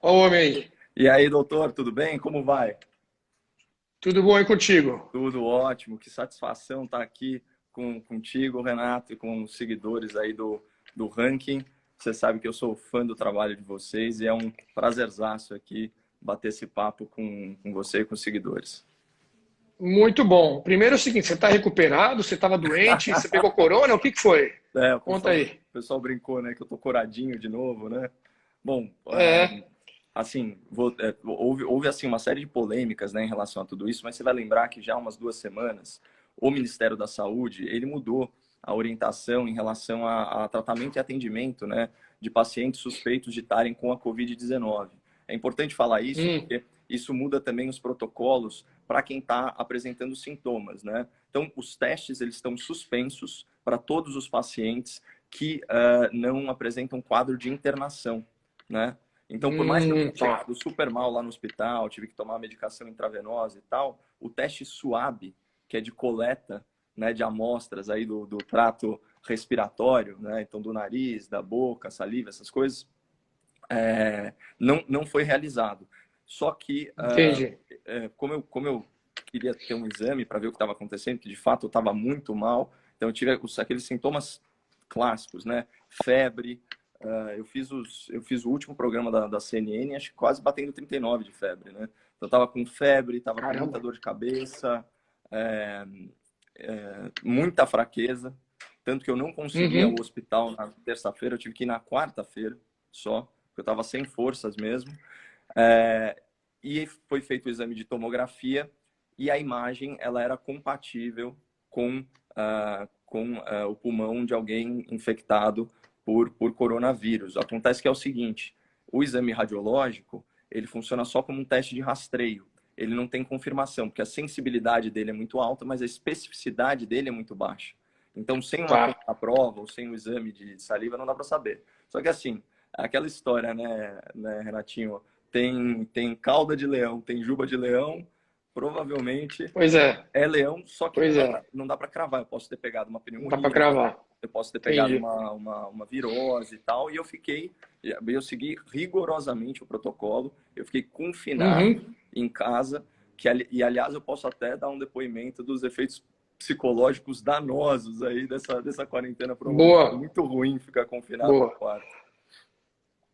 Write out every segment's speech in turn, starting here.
Ó, o homem aí. E aí, doutor, tudo bem? Como vai? Tudo bom aí contigo? Tudo ótimo, que satisfação estar aqui contigo, Renato, e com os seguidores aí do ranking. Você sabe que eu sou fã do trabalho de vocês e é um prazerzaço aqui bater esse papo com você e com os seguidores. Muito bom. Primeiro é o seguinte, você está recuperado? Você estava doente? Você pegou corona? O que que foi? É, Conta aí. o pessoal brincou, né, que eu tô coradinho de novo, né? Bom, É. assim, houve assim uma série de polêmicas, né, em relação a tudo isso, mas você vai lembrar que já há umas 2 semanas o Ministério da Saúde ele mudou a orientação em relação a tratamento e atendimento, né, de pacientes suspeitos de estarem com a Covid-19. É importante falar isso Hum, porque isso muda também os protocolos para quem está apresentando sintomas, né? Então, os testes eles estão suspensos para todos os pacientes que não apresentam quadro de internação, né? Então, por mais que eu tenha tá. chegado super mal lá no hospital, tive que tomar medicação intravenosa e tal, o teste SUAB, que é de coleta, né, de amostras aí do trato respiratório, né, então do nariz, da boca, saliva, essas coisas, não foi realizado. Só que, Entendi. como eu queria ter um exame para ver o que estava acontecendo, que de fato eu estava muito mal, então eu tive aqueles sintomas clássicos, né? Febre. Eu fiz o último programa da CNN, acho que quase batendo 39 de febre, né? Então eu estava com febre, estava com muita Caramba. dor de cabeça, é, muita fraqueza, tanto que eu não consegui ir ao Uhum. hospital na terça-feira, eu tive que ir na quarta-feira só, porque eu estava sem forças mesmo. É, e foi feito o exame de tomografia e a imagem ela era compatível com o pulmão de alguém infectado por coronavírus. Acontece que é o seguinte, o exame radiológico ele funciona só como um teste de rastreio. Ele não tem confirmação, porque a sensibilidade dele é muito alta, mas a especificidade dele é muito baixa. Então, sem uma Tá. contraprova ou sem o exame de saliva, não dá para saber. Só que assim, aquela história, né, Renatinho? Tem cauda de leão, tem juba de leão, provavelmente Pois é. é leão, só que Pois é. não dá para cravar. Eu posso ter pegado uma Não dá pra pneumonia, cravar. eu posso ter pegado Entendi. uma virose e tal, e eu segui rigorosamente o protocolo, eu fiquei confinado Uhum. em casa, e aliás eu posso até dar um depoimento dos efeitos psicológicos danosos aí dessa quarentena prolongada. Boa. Muito ruim ficar confinado no Boa. quarto.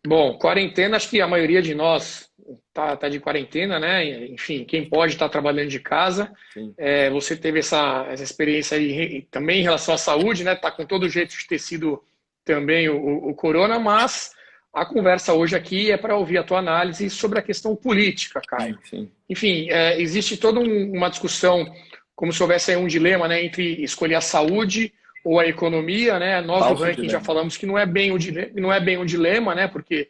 Bom, quarentena, acho que a maioria de nós tá de quarentena, né? Enfim, quem pode estar trabalhando de casa. Sim. Você teve essa experiência aí também em relação à saúde, né? Tá com todo jeito de ter sido também o corona, mas a conversa hoje aqui é para ouvir a tua análise sobre a questão política, Caio. Sim, sim. Enfim, existe toda uma discussão, como se houvesse aí um dilema, né, entre escolher a saúde ou a economia, né? Nós do Falso ranking já dilema. falamos que não é bem um dilema, né? Porque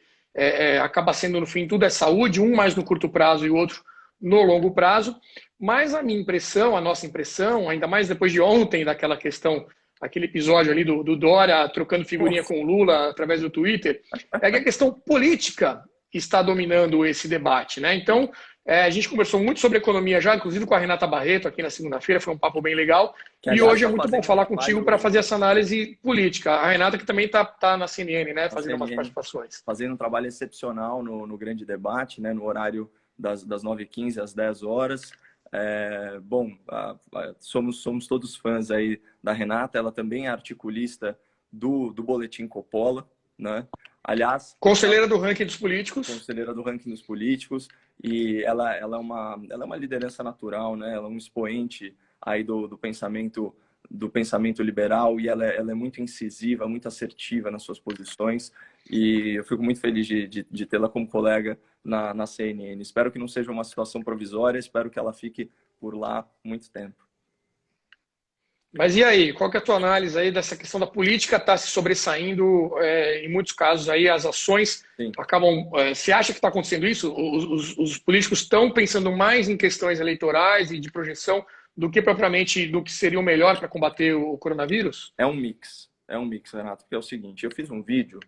acaba sendo no fim tudo é saúde, um mais no curto prazo e o outro no longo prazo. Mas a minha impressão, a nossa impressão, ainda mais depois de ontem daquela questão, aquele episódio ali do Dória trocando figurinha Nossa. com o Lula através do Twitter, é que a questão política está dominando esse debate, né? Então a gente conversou muito sobre economia já, inclusive com a Renata Barreto aqui na segunda-feira, foi um papo bem legal. Que, E aliás, hoje é está muito bom fazendo um falar contigo para trabalho fazer essa análise política. A Renata, que também está na CNN, né, na fazendo umas CNN, participações. fazendo um trabalho excepcional no grande debate, né, no horário das 9h15 às 10 horas. Bom, somos todos fãs aí da Renata, ela também é articulista do Boletim Coppola, né? Aliás, Conselheira do ranking dos políticos. conselheira do ranking dos políticos, e ela é uma liderança natural, né? Ela é um expoente aí do pensamento liberal, e ela é muito incisiva, muito assertiva nas suas posições, e eu fico muito feliz de tê-la como colega na CNN. Espero que não seja uma situação provisória, espero que ela fique por lá muito tempo. Mas e aí, qual que é a tua análise aí dessa questão da política está se sobressaindo em muitos casos aí as ações Sim. acabam. Você acha que está acontecendo isso? Os políticos estão pensando mais em questões eleitorais e de projeção do que propriamente do que seria o melhor para combater o coronavírus? É um mix, Renato, porque é o seguinte, eu fiz um vídeo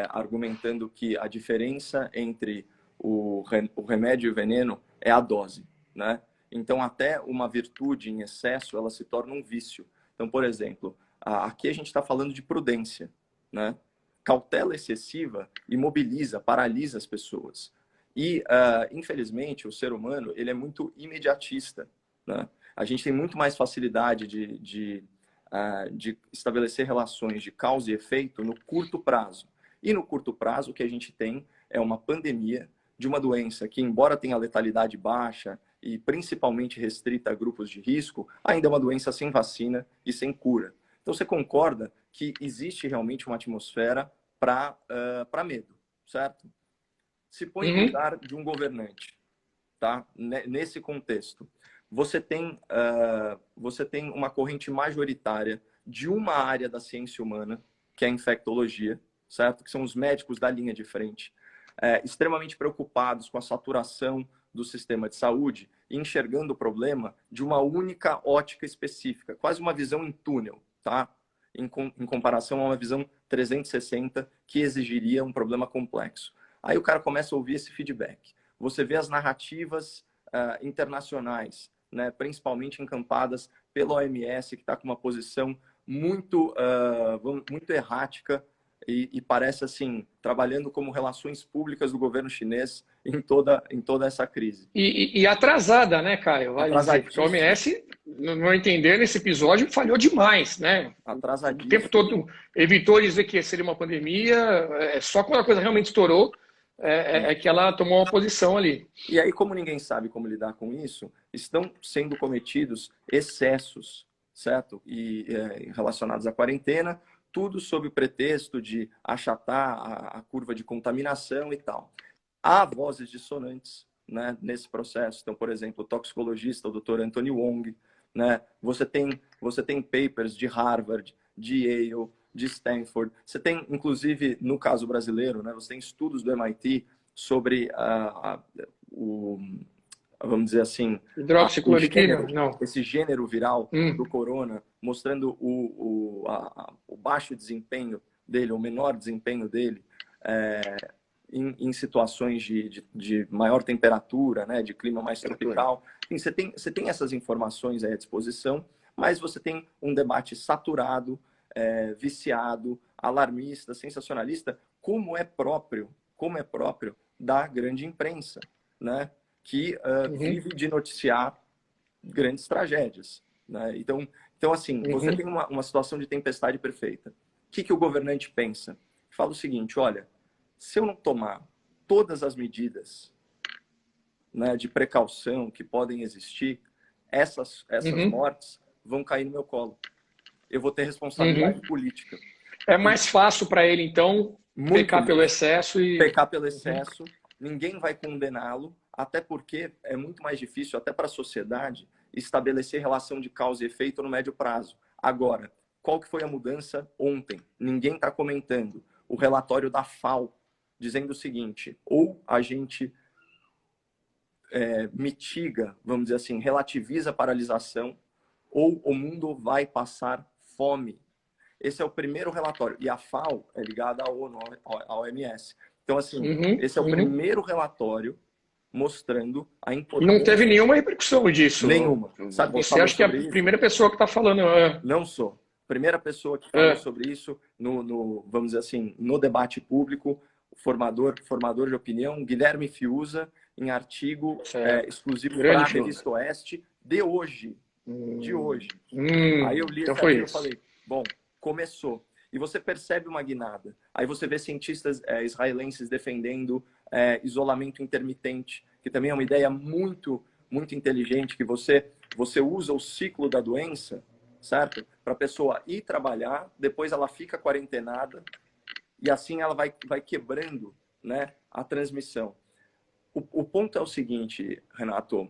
argumentando que a diferença entre o remédio e o veneno é a dose, né? Então, até uma virtude em excesso, ela se torna um vício. Então, por exemplo, aqui a gente está falando de prudência, né? Cautela excessiva imobiliza, paralisa as pessoas. E, infelizmente, o ser humano ele é muito imediatista, né? A gente tem muito mais facilidade de estabelecer relações de causa e efeito no curto prazo. E no curto prazo, o que a gente tem é uma pandemia de uma doença que, embora tenha letalidade baixa e principalmente restrita a grupos de risco, ainda é uma doença sem vacina e sem cura. Então, você concorda que existe realmente uma atmosfera para medo, certo? Se põe no Uhum. lugar de um governante, tá? Nesse contexto, você tem uma corrente majoritária de uma área da ciência humana, que é a infectologia, certo? Que são os médicos da linha de frente, extremamente preocupados com a saturação do sistema de saúde e enxergando o problema de uma única ótica específica, quase uma visão em túnel, tá? Em comparação a uma visão 360 que exigiria um problema complexo. Aí o cara começa a ouvir esse feedback. Você vê as narrativas internacionais, né, principalmente encampadas pela OMS, que está com uma posição muito errática e parece assim, trabalhando como relações públicas do governo chinês em toda essa crise. E atrasada, né, Caio? Vale dizer, porque a Atrasadíssimo, OMS, no meu entender, nesse episódio, falhou demais, né? O tempo atrasadíssimo. todo evitou dizer que seria uma pandemia, só quando a coisa realmente estourou é que ela tomou uma posição ali. E aí, como ninguém sabe como lidar com isso, estão sendo cometidos excessos, certo? Relacionados à quarentena, tudo sob o pretexto de achatar a curva de contaminação e tal. Há vozes dissonantes, né, nesse processo. Então, por exemplo, o toxicologista, o Dr. Anthony Wong, né? Você tem papers de Harvard, de Yale, de Stanford. Você tem, inclusive, no caso brasileiro, né, você tem estudos do MIT sobre vamos dizer assim, Hidroxicloroquina? Não. esse gênero viral do Hum, corona, mostrando o baixo desempenho dele, o menor desempenho dele, em situações de maior temperatura, né, de clima mais tropical. Enfim, você tem essas informações aí à disposição, mas você tem um debate saturado, viciado, alarmista, sensacionalista, como é próprio da grande imprensa, né, que uhum, vive de noticiar grandes tragédias, né? Então assim, você uhum. tem uma situação de tempestade perfeita. O que o governante pensa? Fala o seguinte, olha, se eu não tomar todas as medidas, né, de precaução que podem existir, essas Uhum, mortes vão cair no meu colo. Eu vou ter responsabilidade uhum. política. É mais fácil para ele, então, Muito pecar pelo mais. excesso e. Pecar pelo Uhum, excesso, ninguém vai condená-lo, até porque é muito mais difícil, até para a sociedade, estabelecer relação de causa e efeito no médio prazo. Agora, qual que foi a mudança ontem? Ninguém está comentando. O relatório da FAO dizendo o seguinte: ou a gente mitiga, vamos dizer assim, relativiza a paralisação, ou o mundo vai passar fome. Esse é o primeiro relatório. E a FAO é ligada à ONU, à OMS. Então, assim, uhum, esse é o uhum. primeiro relatório mostrando a Não teve importância nenhuma repercussão disso. nenhuma. Sabe quem Você falou acha que é a sobre isso? primeira pessoa que está falando? Não sou. Primeira pessoa que falou Ah, sobre isso vamos dizer assim, no debate público, formador de opinião, Guilherme Fiuza, em artigo certo. exclusivo para Grande a Fiuza. Revista Oeste, de hoje. De hoje. Aí eu li Então esse foi artigo e isso. falei, bom, começou. E você percebe uma guinada. Aí você vê cientistas israelenses defendendo isolamento intermitente, que também é uma ideia muito, muito inteligente, que você usa o ciclo da doença, certo? Para a pessoa ir trabalhar, depois ela fica quarentenada, e assim ela vai quebrando, né, a transmissão. O ponto é o seguinte, Renato,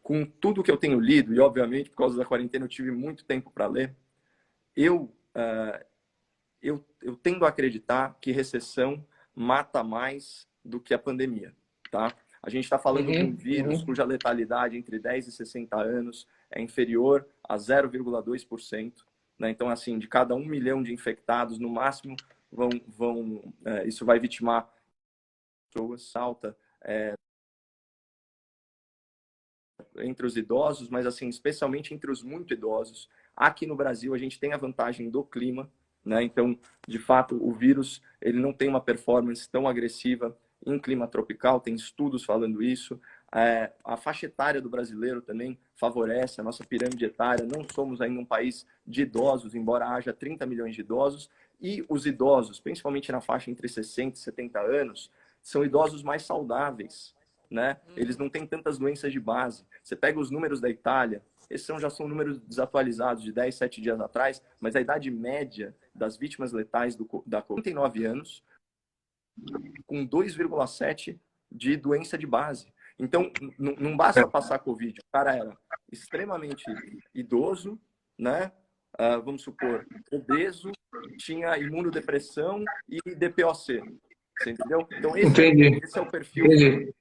com tudo que eu tenho lido, e obviamente por causa da quarentena eu tive muito tempo para ler, eu, eu tendo a acreditar que recessão mata mais do que a pandemia, tá? A gente está falando de um Uhum, vírus uhum. cuja letalidade entre 10 e 60 anos é inferior a 0,2%, né? Então, assim, de cada 1 milhão de infectados, no máximo, isso vai vitimar pessoas, salta entre os idosos, mas assim, especialmente entre os muito idosos. Aqui no Brasil, a gente tem a vantagem do clima, né? Então, de fato, o vírus ele não tem uma performance tão agressiva em clima tropical, tem estudos falando isso. A faixa etária do brasileiro também favorece a nossa pirâmide etária. Não somos ainda um país de idosos, embora haja 30 milhões de idosos. E os idosos, principalmente na faixa entre 60 e 70 anos, são idosos mais saudáveis, né? Eles não têm tantas doenças de base. Você pega os números da Itália, esses já são números desatualizados de 10, 7 dias atrás, mas a idade média das vítimas letais da Covid, 39 anos, com 2,7 de doença de base. Então, não basta passar Covid. O cara era extremamente idoso, né? Vamos supor, obeso, tinha imunodepressão e DPOC. Você entendeu? Então, esse é o perfil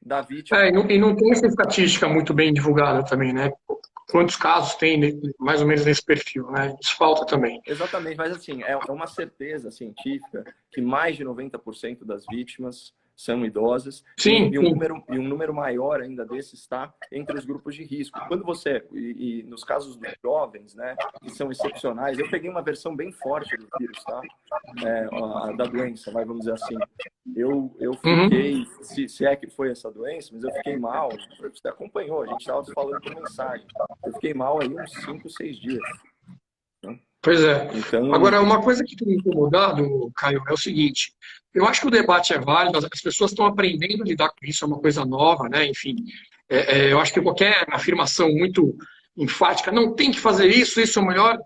da vítima. E não tem essa estatística muito bem divulgada também, né? Quantos casos tem mais ou menos nesse perfil, né? Isso falta também. Exatamente, mas assim, é uma certeza científica que mais de 90% das vítimas são idosas. Sim, e um número maior ainda desses está entre os grupos de risco. Quando você, e nos casos dos jovens, né, que são excepcionais, eu peguei uma versão bem forte do vírus, tá? Da doença, vamos dizer assim. Eu fiquei, se é que foi essa doença, mas eu fiquei mal. Você acompanhou, a gente estava falando por mensagem. Eu fiquei mal aí uns 5, 6 dias. Pois é. Então... Agora, uma coisa que tem me incomodado, Caio, é o seguinte: eu acho que o debate é válido, as pessoas estão aprendendo a lidar com isso, é uma coisa nova, né? Enfim, eu acho que qualquer afirmação muito enfática, não tem que fazer isso, isso é o melhor,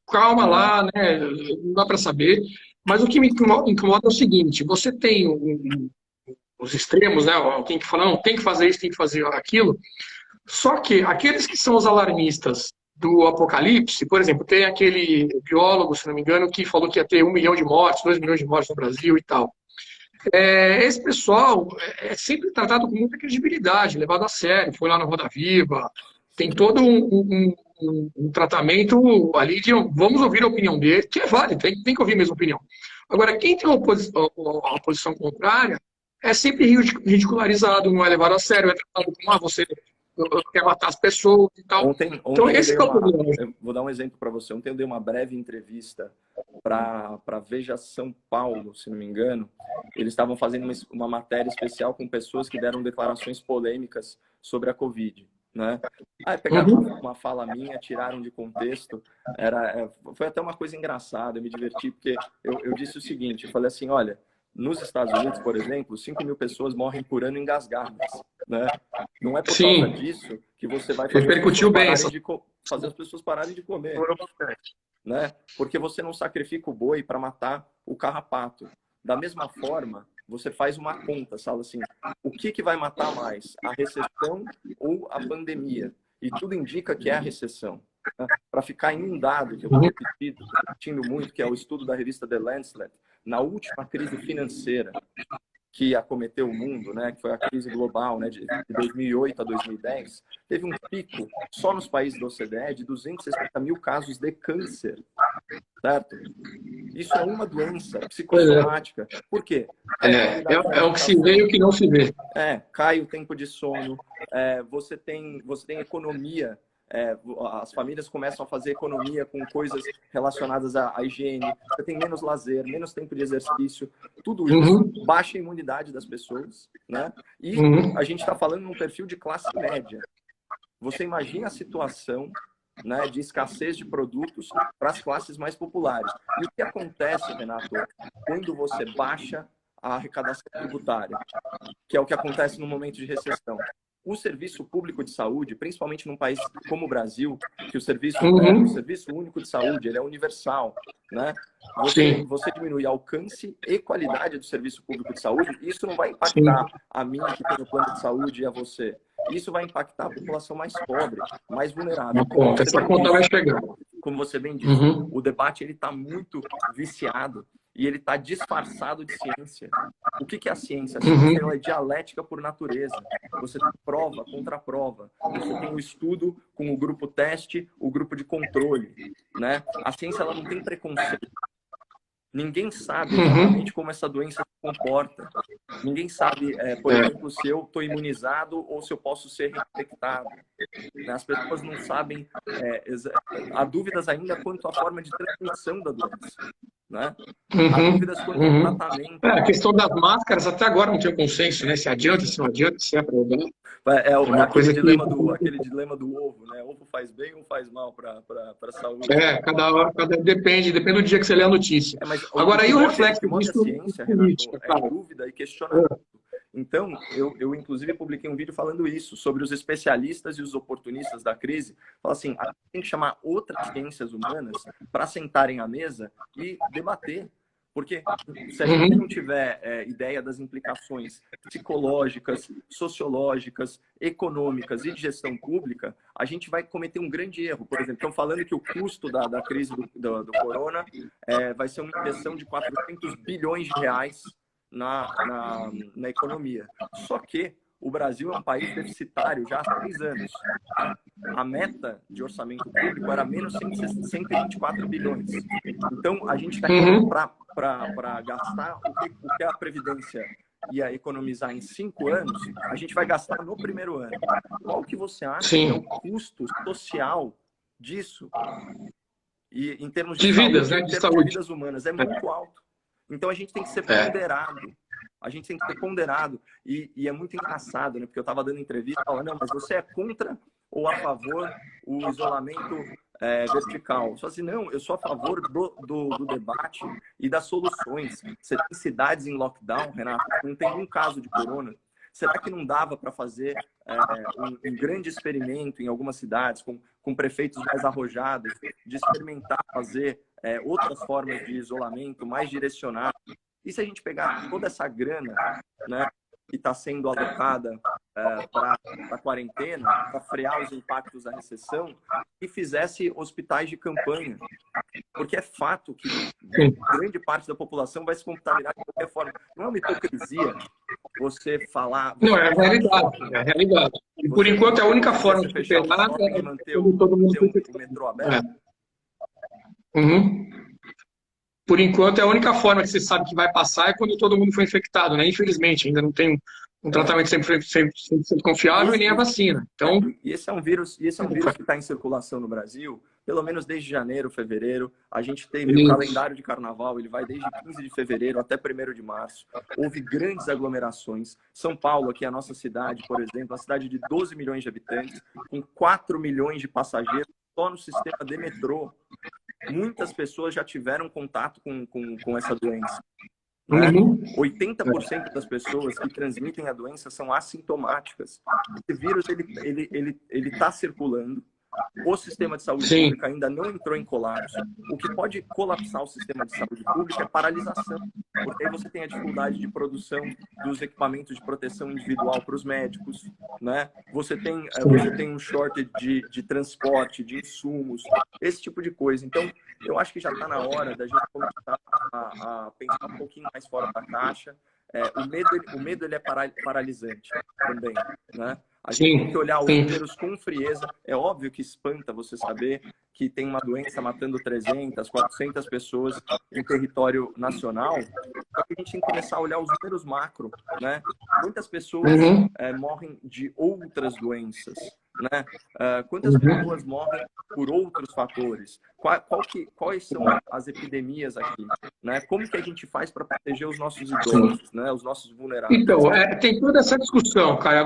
calma lá, né? Não dá para saber. Mas o que me incomoda é o seguinte: você tem os extremos, né? Alguém que fala, não, tem que fazer isso, tem que fazer aquilo. Só que aqueles que são os alarmistas do apocalipse, por exemplo, tem aquele biólogo, se não me engano, que falou que ia ter 1 milhão de mortes, 2 milhões de mortes no Brasil e tal. Esse pessoal é sempre tratado com muita credibilidade, levado a sério, foi lá no Roda Viva, tem todo um tratamento ali de vamos ouvir a opinião dele, que é válido, tem que ouvir a mesma opinião. Agora, quem tem a posição contrária é sempre ridicularizado, não é levado a sério, é tratado como você quer matar as pessoas e tal. Então, esse é o problema. Eu vou dar um exemplo para você. Ontem eu dei uma breve entrevista para Veja São Paulo, se não me engano. Eles estavam fazendo uma matéria especial com pessoas que deram declarações polêmicas sobre a Covid, né? Aí pegaram uma fala minha, tiraram de contexto. Foi até uma coisa engraçada, eu me diverti, porque eu disse o seguinte, eu falei assim, olha, nos Estados Unidos, por exemplo, 5 mil pessoas morrem por ano engasgadas, né? Não é por causa disso que você vai fazer as pessoas pararem de comer, né? Porque você não sacrifica o boi para matar o carrapato. Da mesma forma, você faz uma conta, sabe assim, o que vai matar mais, a recessão ou a pandemia? E tudo indica que é a recessão. Né? Para ficar inundado, que eu estou repetindo muito, que é o estudo da revista The Lancet, na última crise financeira que acometeu o mundo, né, que foi a crise global, né, de 2008 a 2010, teve um pico só nos países da OCDE de 260 mil casos de câncer, certo? Isso é uma doença psicossomática. Por quê? É o que se vê e o que não se vê. Cai o tempo de sono, você tem economia. As famílias começam a fazer economia com coisas relacionadas à higiene, você tem menos lazer, menos tempo de exercício, tudo isso baixa a imunidade das pessoas, né? E a gente está falando num perfil de classe média. Você imagina a situação, né, de escassez de produtos para as classes mais populares. E o que acontece, Renato, quando você baixa a arrecadação tributária, que é o que acontece no momento de recessão? O serviço público de saúde, principalmente num país como o Brasil, que o serviço único de saúde ele é universal, né? Você diminui alcance e qualidade do serviço público de saúde, isso não vai impactar a mim que tenho plano de saúde e a você. Isso vai impactar a população mais pobre, mais vulnerável. Essa conta vai chegar. Como você bem disse, o debate está muito viciado e ele está disfarçado de ciência. O que é a ciência? A ciência é dialética por natureza. Você tem prova contra prova. Você tem o estudo com o grupo teste, o grupo de controle, né? A ciência ela não tem preconceito. Ninguém sabe exatamente como essa doença se comporta. Ninguém sabe, por exemplo, se eu estou imunizado ou se eu posso ser infectado. As pessoas não sabem, há dúvidas ainda quanto à forma de transmissão da doença. né? Há Uhum, dúvidas quanto ao uhum. tratamento. A questão das máscaras até agora não tem consenso, né? Se adianta, se não adianta, se é para usar. É É uma aquele coisa que aquele dilema do ovo, né? Ovo faz bem ou faz mal para a saúde? cada hora, depende do dia que você lê a notícia. Mas Agora, aí o o reflexo que move a disso em ciência, Renato, política, é cara. dúvida e questionamento. Então, eu inclusive publiquei um vídeo falando isso, sobre os especialistas e os oportunistas da crise. Fala assim, a gente tem que chamar outras ciências humanas para sentarem à mesa e debater. Porque se a gente não tiver ideia das implicações psicológicas, sociológicas, econômicas e de gestão pública, a gente vai cometer um grande erro. Por exemplo, estão falando que o custo da crise do corona vai ser uma injeção de 400 bilhões de reais na economia. Só que o Brasil é um país deficitário já há 6 anos. A meta de orçamento público era menos 124 bilhões. Então, a gente está indo para gastar o que a Previdência ia economizar em 5 anos, a gente vai gastar no primeiro ano. Qual que você acha que é o custo social disso? E em termos de saúde, vidas, né? em De termos de saúde. vidas humanas, é muito alto. Então a gente tem que ser ponderado. A gente tem que ser ponderado. E é muito engraçado, né? Porque eu estava dando entrevista falando, não, mas você é contra ou a favor o isolamento vertical? Só assim, não, eu sou a favor do debate e das soluções. Você tem cidades em lockdown, Renato, não tem um caso de corona. Será que não dava para fazer um grande experimento em algumas cidades, com prefeitos mais arrojados, de experimentar fazer outras formas de isolamento mais direcionadas? E se a gente pegar toda essa grana, né, que está sendo alocada para a quarentena, para frear os impactos da recessão, e fizesse hospitais de campanha? Porque é fato que grande parte da população vai se contaminar de qualquer forma. Não é uma hipocrisia você falar... Não, é a realidade. É a realidade. E por enquanto, a única forma de fechar o superar shopping é e manter todo mundo o metrô aberto. Por enquanto, a única forma que você sabe que vai passar é quando todo mundo foi infectado, né? Infelizmente, ainda não tem um tratamento 100% confiável e nem a vacina. Então, e esse é um vírus que está em circulação no Brasil, pelo menos desde janeiro, fevereiro. A gente teve o calendário de carnaval, ele vai desde 15 de fevereiro até 1º de março. Houve grandes aglomerações. São Paulo, aqui a nossa cidade, por exemplo, uma cidade de 12 milhões de habitantes, com 4 milhões de passageiros só no sistema de metrô. Muitas pessoas já tiveram contato com essa doença. Né? 80% das pessoas que transmitem a doença são assintomáticas. Esse vírus ele está circulando. O sistema de saúde pública ainda não entrou em colapso. O que pode colapsar o sistema de saúde pública é paralisação, porque aí você tem a dificuldade de produção dos equipamentos de proteção individual para os médicos, né? Você tem um shortage de transporte, de insumos, esse tipo de coisa. Então, eu acho que já está na hora da gente começar a pensar um pouquinho mais fora da caixa. O medo ele é paralisante também, né? A gente tem que olhar os números com frieza. É óbvio que espanta você saber que tem uma doença matando 300, 400 pessoas em território nacional. Só que a gente tem que começar a olhar os números macro, né? Quantas pessoas morrem de outras doenças, né? Quantas pessoas morrem por outros fatores? Quais são as epidemias aqui, né? Como que a gente faz para proteger os nossos idosos, né? Os nossos vulneráveis? Então, tem toda essa discussão, cara.